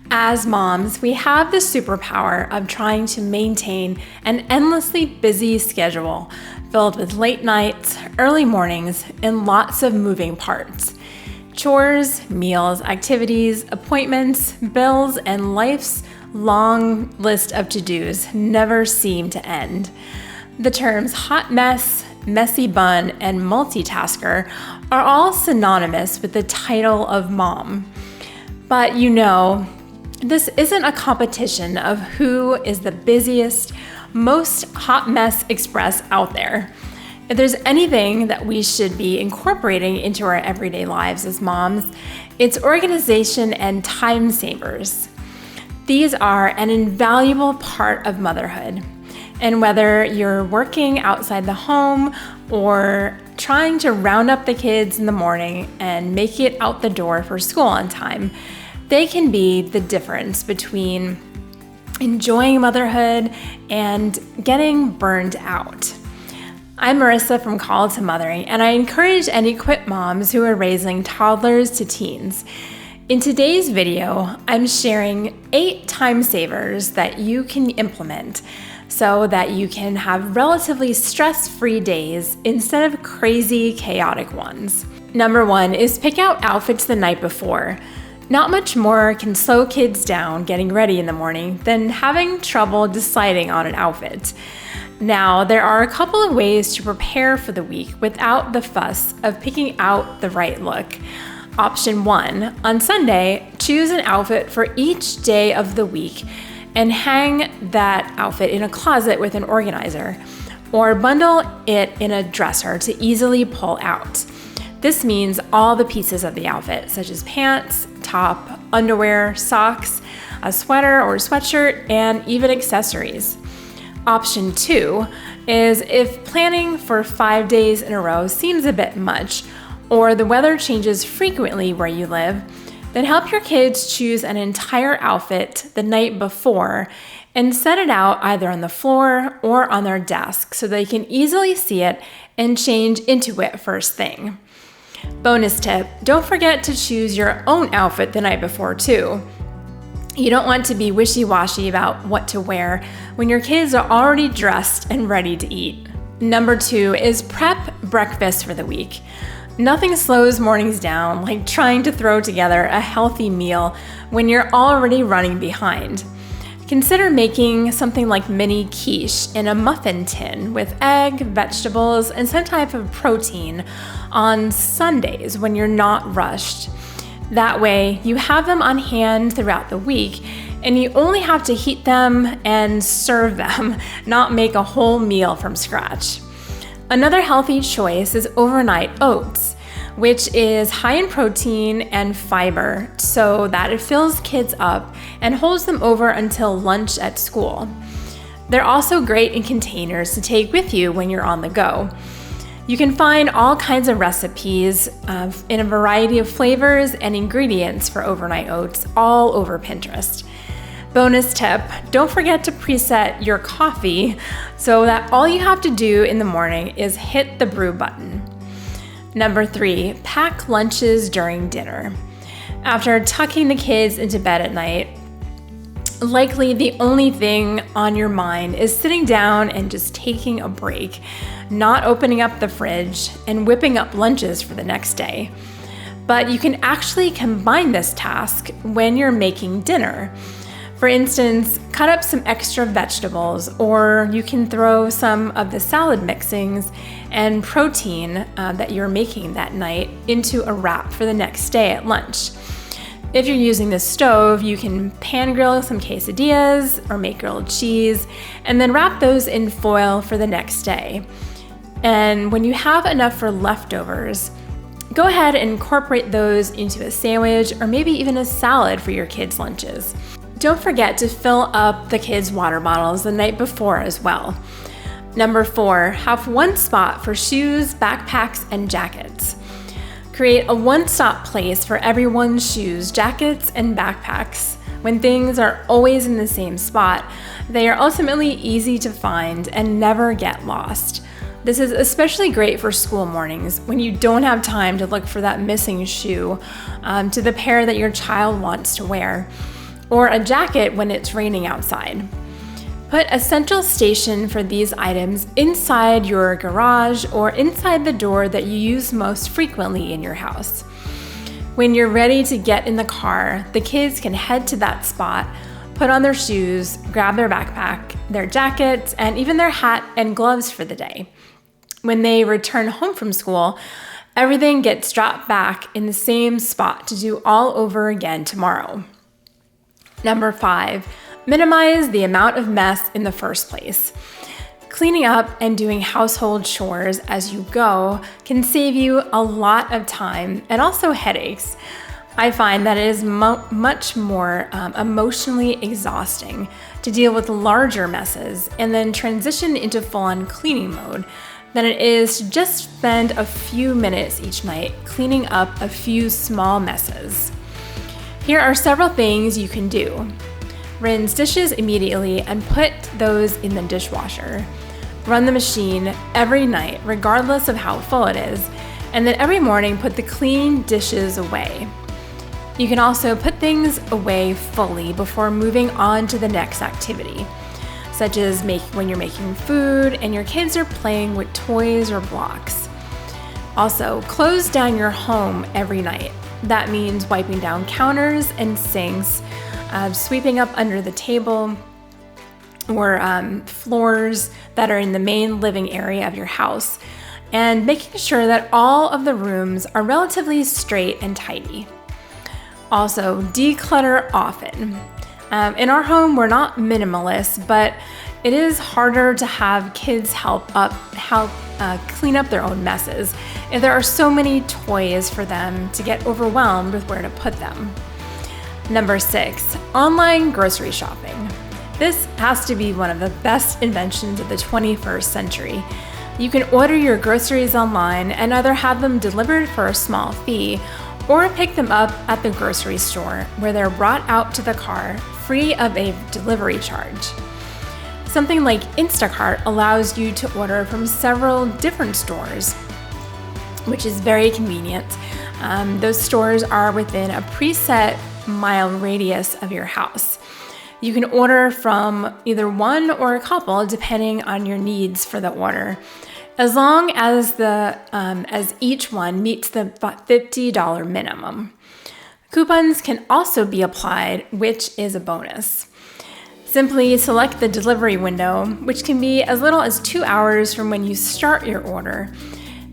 As moms, we have the superpower of trying to maintain an endlessly busy schedule filled with late nights, early mornings, and lots of moving parts. Chores, meals, activities, appointments, bills, and life's long list of to-dos never seem to end. The terms hot mess, messy bun, and multitasker are all synonymous with the title of mom. But this isn't a competition of who is the busiest, most hot mess express out there. If there's anything that we should be incorporating into our everyday lives as moms, it's organization and time savers. These are an invaluable part of motherhood. And whether you're working outside the home or trying to round up the kids in the morning and make it out the door for school on time, they can be the difference between enjoying motherhood and getting burned out. I'm Marisa from Call to Mothering, and I encourage and equip moms who are raising toddlers to teens. In today's video, I'm sharing 8 time savers that you can implement so that you can have relatively stress-free days instead of crazy, chaotic ones. Number 1 is pick out outfits the night before. Not much more can slow kids down getting ready in the morning than having trouble deciding on an outfit. Now, there are a couple of ways to prepare for the week without the fuss of picking out the right look. Option 1, on Sunday, choose an outfit for each day of the week and hang that outfit in a closet with an organizer, or bundle it in a dresser to easily pull out. This means all the pieces of the outfit, such as pants, top, underwear, socks, a sweater or sweatshirt, and even accessories. Option 2 is if planning for 5 days in a row seems a bit much, or the weather changes frequently where you live, then help your kids choose an entire outfit the night before and set it out either on the floor or on their desk so they can easily see it and change into it first thing. Bonus tip, don't forget to choose your own outfit the night before too. You don't want to be wishy-washy about what to wear when your kids are already dressed and ready to eat. Number 2 is prep breakfast for the week. Nothing slows mornings down like trying to throw together a healthy meal when you're already running behind. Consider making something like mini quiche in a muffin tin with egg, vegetables, and some type of protein on Sundays when you're not rushed. That way, you have them on hand throughout the week, and you only have to heat them and serve them, not make a whole meal from scratch. Another healthy choice is overnight oats, which is high in protein and fiber so that it fills kids up and holds them over until lunch at school. They're also great in containers to take with you when you're on the go. You can find all kinds of recipes in a variety of flavors and ingredients for overnight oats all over Pinterest. Bonus tip, don't forget to preset your coffee so that all you have to do in the morning is hit the brew button. Number 3, pack lunches during dinner. After tucking the kids into bed at night, likely the only thing on your mind is sitting down and just taking a break, not opening up the fridge and whipping up lunches for the next day. But you can actually combine this task when you're making dinner. For instance, cut up some extra vegetables, or you can throw some of the salad mixings and protein that you're making that night into a wrap for the next day at lunch. If you're using the stove, you can pan grill some quesadillas or make grilled cheese, and then wrap those in foil for the next day. And when you have enough for leftovers, go ahead and incorporate those into a sandwich or maybe even a salad for your kids' lunches. Don't forget to fill up the kids' water bottles the night before as well. Number 4, have one spot for shoes, backpacks, and jackets. Create a one-stop place for everyone's shoes, jackets, and backpacks. When things are always in the same spot, they are ultimately easy to find and never get lost. This is especially great for school mornings when you don't have time to look for that missing shoe to the pair that your child wants to wear. or a jacket when it's raining outside. Put a central station for these items inside your garage or inside the door that you use most frequently in your house. When you're ready to get in the car, the kids can head to that spot, put on their shoes, grab their backpack, their jackets, and even their hat and gloves for the day. When they return home from school, everything gets dropped back in the same spot to do all over again tomorrow. Number 5, minimize the amount of mess in the first place. Cleaning up and doing household chores as you go can save you a lot of time and also headaches. I find that it is much more emotionally exhausting to deal with larger messes and then transition into full-on cleaning mode than it is to just spend a few minutes each night cleaning up a few small messes. Here are several things you can do. Rinse dishes immediately and put those in the dishwasher. Run the machine every night, regardless of how full it is, and then every morning put the clean dishes away. You can also put things away fully before moving on to the next activity, such as when you're making food and your kids are playing with toys or blocks. Also, close down your home every night. That means wiping down counters and sinks, sweeping up under the table or floors that are in the main living area of your house, and making sure that all of the rooms are relatively straight and tidy. Also, declutter often. In our home, we're not minimalist, but it is harder to have kids help clean up their own messes if there are so many toys for them to get overwhelmed with where to put them. Number 6, online grocery shopping. This has to be one of the best inventions of the 21st century. You can order your groceries online and either have them delivered for a small fee or pick them up at the grocery store where they're brought out to the car free of a delivery charge. Something like Instacart allows you to order from several different stores, which is very convenient. Those stores are within a preset mile radius of your house. You can order from either one or a couple depending on your needs for the order, as long as as each one meets the $50 minimum. Coupons can also be applied, which is a bonus. Simply select the delivery window, which can be as little as 2 hours from when you start your order,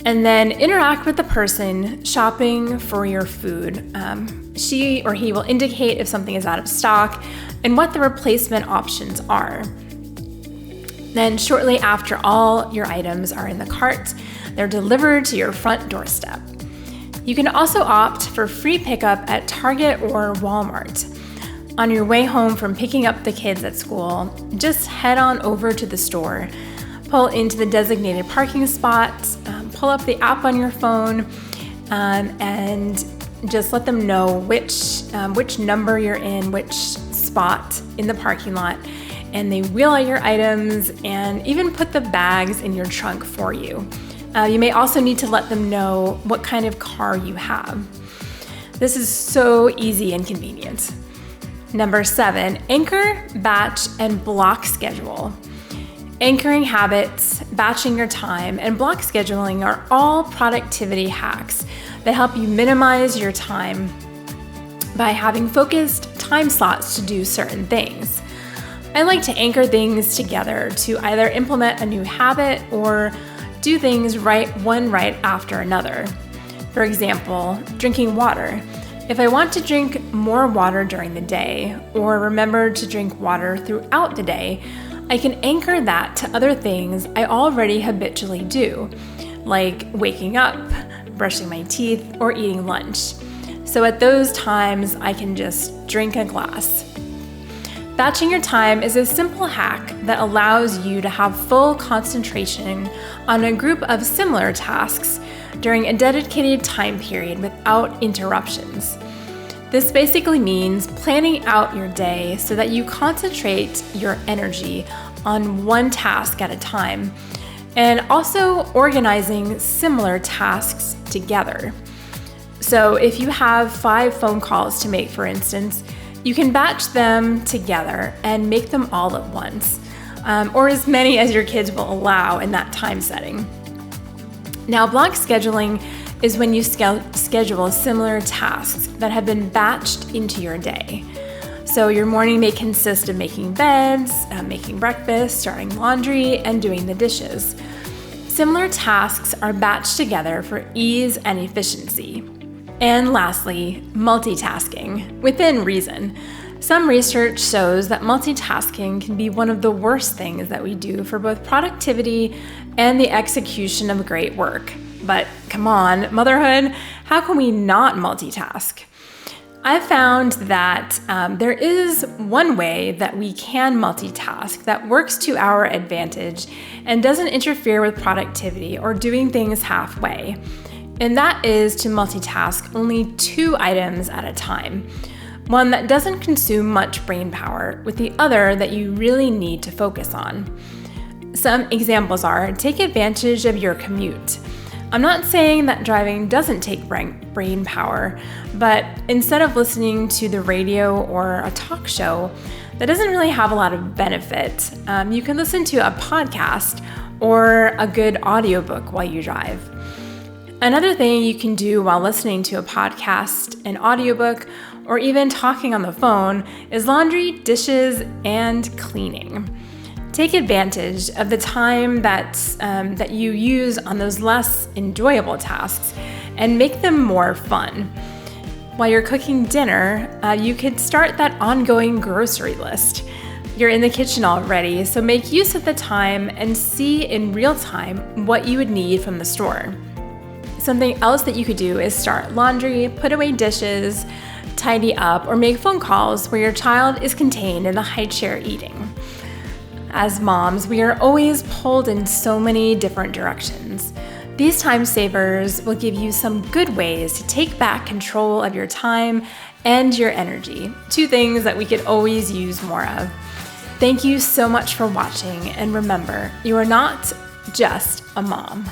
and then interact with the person shopping for your food. She or he will indicate if something is out of stock and what the replacement options are. Then shortly after all your items are in the cart, they're delivered to your front doorstep. You can also opt for free pickup at Target or Walmart. On your way home from picking up the kids at school, just head on over to the store, pull into the designated parking spot, pull up the app on your phone, and just let them know which number you're in, which spot in the parking lot, and they wheel out your items and even put the bags in your trunk for you. You may also need to let them know what kind of car you have. This is so easy and convenient. Number 7, anchor, batch, and block schedule. Anchoring habits, batching your time, and block scheduling are all productivity hacks that help you minimize your time by having focused time slots to do certain things. I like to anchor things together to either implement a new habit or do things one right after another. For example, drinking water. If I want to drink more water during the day or remember to drink water throughout the day, I can anchor that to other things I already habitually do, like waking up, brushing my teeth, or eating lunch. So at those times, I can just drink a glass. Batching your time is a simple hack that allows you to have full concentration on a group of similar tasks during a dedicated time period without interruptions. This basically means planning out your day so that you concentrate your energy on one task at a time, and also organizing similar tasks together. So if you have 5 phone calls to make, for instance, You can batch them together and make them all at once, or as many as your kids will allow in that time setting. Now, block scheduling is when you schedule similar tasks that have been batched into your day. So your morning may consist of making beds, making breakfast, starting laundry, and doing the dishes. Similar tasks are batched together for ease and efficiency. And lastly, multitasking, within reason. Some research shows that multitasking can be one of the worst things that we do for both productivity and the execution of great work. But come on, motherhood, how can we not multitask? I've found that there is one way that we can multitask that works to our advantage and doesn't interfere with productivity or doing things halfway. And that is to multitask only 2 items at a time. One that doesn't consume much brain power, with the other that you really need to focus on. Some examples are: take advantage of your commute. I'm not saying that driving doesn't take brain power, but instead of listening to the radio or a talk show that doesn't really have a lot of benefit, you can listen to a podcast or a good audiobook while you drive. Another thing you can do while listening to a podcast, an audiobook, or even talking on the phone is laundry, dishes, and cleaning. Take advantage of the time that you use on those less enjoyable tasks and make them more fun. While you're cooking dinner, you could start that ongoing grocery list. You're in the kitchen already, so make use of the time and see in real time what you would need from the store. Something else that you could do is start laundry, put away dishes, tidy up, or make phone calls where your child is contained in the high chair eating. As moms, we are always pulled in so many different directions. These time savers will give you some good ways to take back control of your time and your energy, 2 things that we could always use more of. Thank you so much for watching, and remember, you are not just a mom.